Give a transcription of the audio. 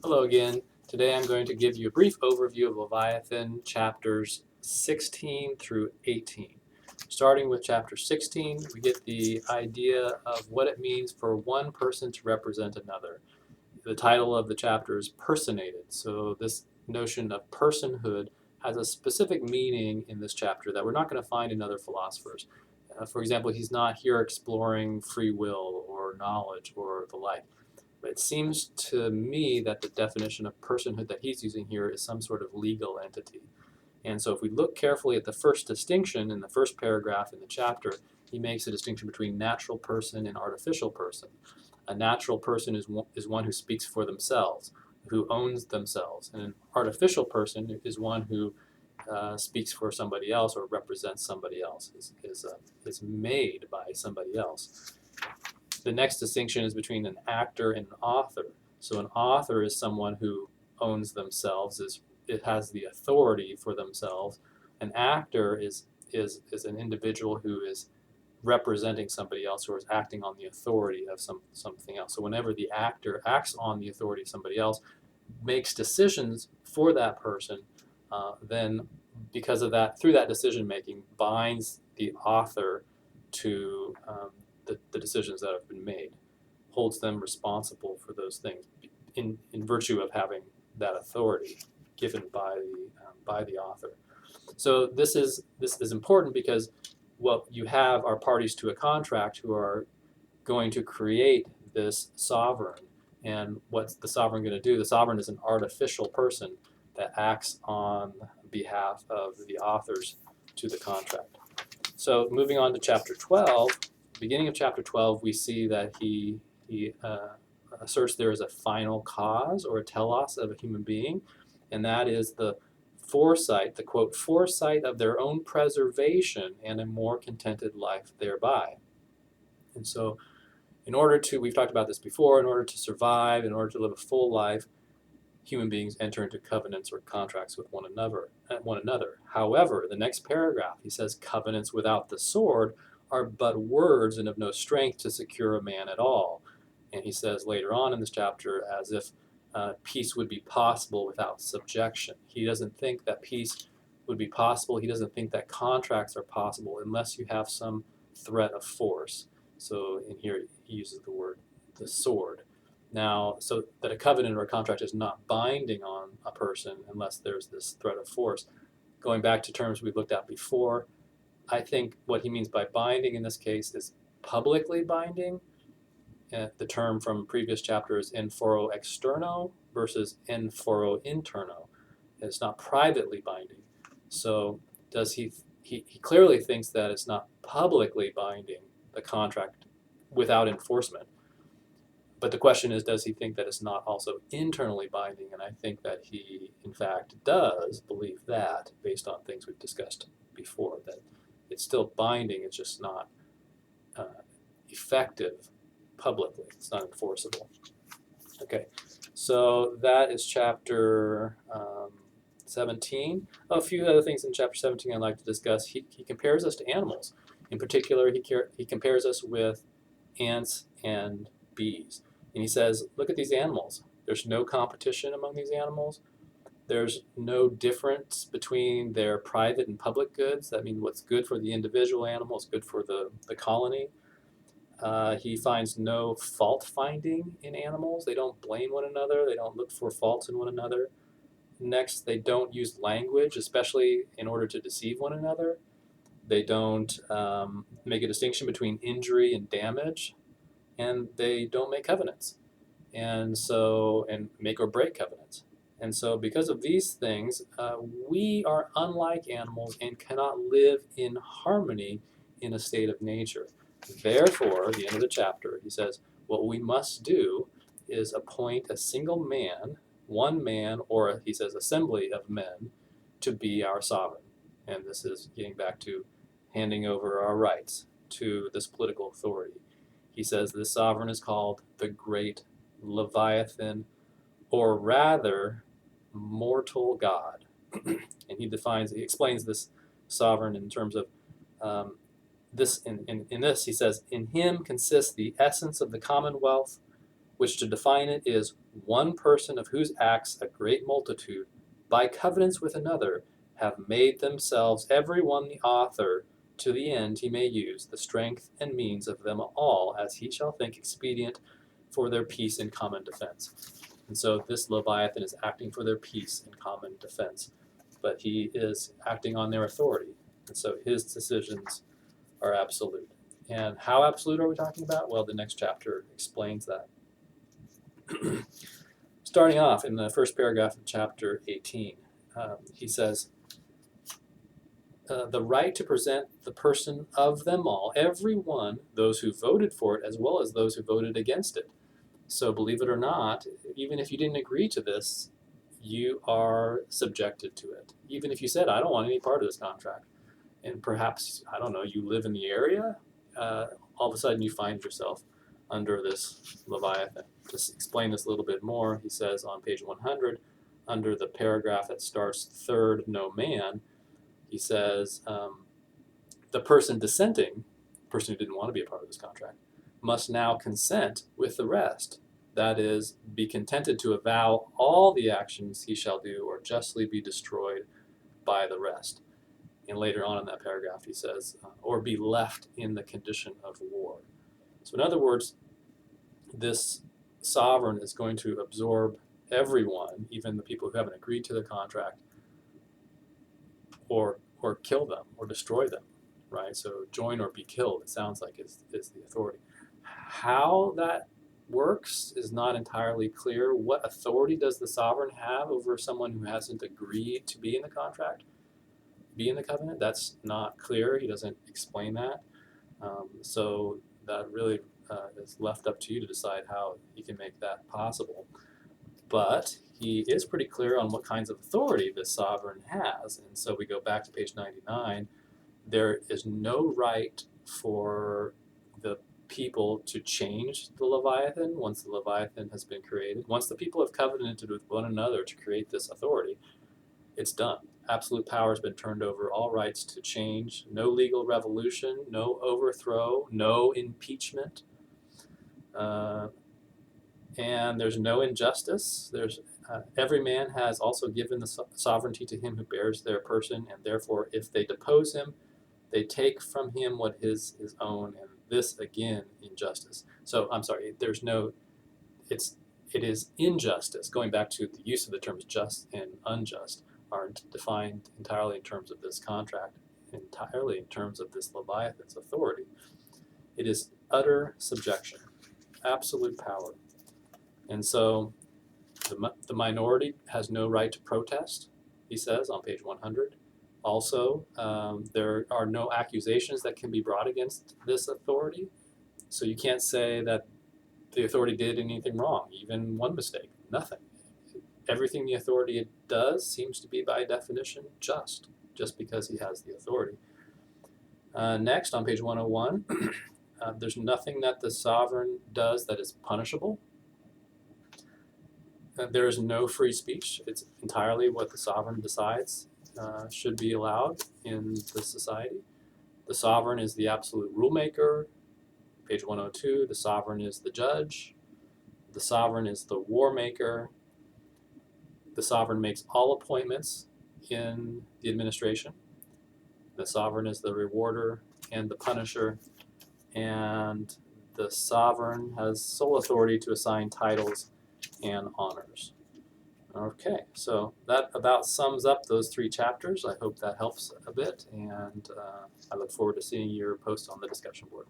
Hello again. Today I'm going to give you a brief overview of Leviathan chapters 16 through 18. Starting with chapter 16, we get the idea of what it means for one person to represent another. The title of the chapter is Personated, so this notion of personhood has a specific meaning in this chapter that we're not going to find in other philosophers. For example, he's not here exploring free will or knowledge or the like. But it seems to me that the definition of personhood that he's using here is some sort of legal entity. And so if we look carefully at the first distinction in the first paragraph in the chapter, he makes a distinction between natural person and artificial person. A natural person is one who speaks for themselves, who owns themselves. And an artificial person is one who speaks for somebody else or represents somebody else, is made by somebody else. The next distinction is between an actor and an author. So an author is someone who owns themselves, it has the authority for themselves. An actor is an individual who is representing somebody else or is acting on the authority of something else. So whenever the actor acts on the authority of somebody else, makes decisions for that person, then because of that, through that decision making, binds the author to the decisions that have been made, holds them responsible for those things in virtue of having that authority given by the author. So this is important because what you have are parties to a contract who are going to create this sovereign. And what's the sovereign going to do? The sovereign is an artificial person that acts on behalf of the authors to the contract. So moving on to chapter 12, beginning of chapter 12, we see that he asserts there is a final cause or a telos of a human being, and that is the foresight, the quote, foresight of their own preservation and a more contented life thereby. And so in order to, we've talked about this before, in order to survive, in order to live a full life, human beings enter into covenants or contracts with one another. However, the next paragraph, he says, covenants without the sword are but words and of no strength to secure a man at all. And he says later on in this chapter, as if peace would be possible without subjection. He doesn't think that peace would be possible. He doesn't think that contracts are possible unless you have some threat of force. So in here he uses the word, the sword. Now, so that a covenant or a contract is not binding on a person unless there's this threat of force. Going back to terms we looked at before, I think what he means by binding in this case is publicly binding. The term from previous chapters, in foro externo versus in foro interno. It's not privately binding. So does he clearly thinks that it's not publicly binding, the contract, without enforcement. But the question is, does he think that it's not also internally binding? And I think that he, in fact, does believe that, based on things we've discussed before, that it's still binding, it's just not effective publicly. It's not enforceable. Okay, so that is chapter 17. A few other things in chapter 17 I'd like to discuss. He compares us to animals. In particular, he compares us with ants and bees. And he says, look at these animals. There's no competition among these animals. There's no difference between their private and public goods. That means what's good for the individual animal is good for the colony. He finds no fault finding in animals. They don't blame one another. They don't look for faults in one another. Next, they don't use language, especially in order to deceive one another. They don't make a distinction between injury and damage. And they don't make covenants, and make or break covenants. And so because of these things, we are unlike animals and cannot live in harmony in a state of nature. Therefore, at the end of the chapter, he says, what we must do is appoint a single man, one man, or he says assembly of men, to be our sovereign. And this is getting back to handing over our rights to this political authority. He says this sovereign is called the Great Leviathan, or rather, mortal God. And he explains this sovereign in terms of this. In this, he says, in him consists the essence of the commonwealth, which to define it is one person of whose acts a great multitude, by covenants with another, have made themselves every one the author, to the end he may use the strength and means of them all, as he shall think expedient for their peace and common defense. And so this Leviathan is acting for their peace and common defense, but he is acting on their authority. And so his decisions are absolute. And how absolute are we talking about? Well, the next chapter explains that. Starting off in the first paragraph of chapter 18, he says, the right to present the person of them all, every one, those who voted for it as well as those who voted against it. So believe it or not, even if you didn't agree to this, you are subjected to it. Even if you said, I don't want any part of this contract, and perhaps, I don't know, you live in the area, all of a sudden you find yourself under this Leviathan. To explain this a little bit more, he says on page 100, under the paragraph that starts third, no man, he says, the person dissenting, the person who didn't want to be a part of this contract, must now consent with the rest. That is, be contented to avow all the actions he shall do or justly be destroyed by the rest. And later on in that paragraph he says, or be left in the condition of war. So in other words, this sovereign is going to absorb everyone, even the people who haven't agreed to the contract, or kill them or destroy them, right? So join or be killed, it sounds like, is the authority. How that works is not entirely clear. What authority does the sovereign have over someone who hasn't agreed to be in the contract, be in the covenant? That's not clear. He doesn't explain that. So that really is left up to you to decide how you can make that possible. But he is pretty clear on what kinds of authority this sovereign has. And so we go back to page 99. There is no right for the people to change the Leviathan once the Leviathan has been created. Once the people have covenanted with one another to create this authority, it's done. Absolute power has been turned over, all rights to change, no legal revolution, no overthrow, no impeachment, and there's no injustice. There's every man has also given the sovereignty to him who bears their person, and therefore if they depose him, they take from him what is his own, and this again injustice. So I'm sorry, there's no, it is injustice. Going back to the use of the terms just and unjust are defined entirely in terms of this contract, entirely in terms of this Leviathan's authority. It is utter subjection, absolute power. And so the minority has no right to protest, he says on page 100. Also, there are no accusations that can be brought against this authority. So you can't say that the authority did anything wrong, even one mistake, nothing. Everything the authority does seems to be by definition just because he has the authority. Next, on page 101, there's nothing that the sovereign does that is punishable. There is no free speech. It's entirely what the sovereign decides should be allowed in the society. The sovereign is the absolute rule maker. Page 102, the sovereign is the judge. The sovereign is the war maker. The sovereign makes all appointments in the administration. The sovereign is the rewarder and the punisher. And the sovereign has sole authority to assign titles and honors. Okay, so that about sums up those 3 chapters. I hope that helps a bit, and I look forward to seeing your post on the discussion board.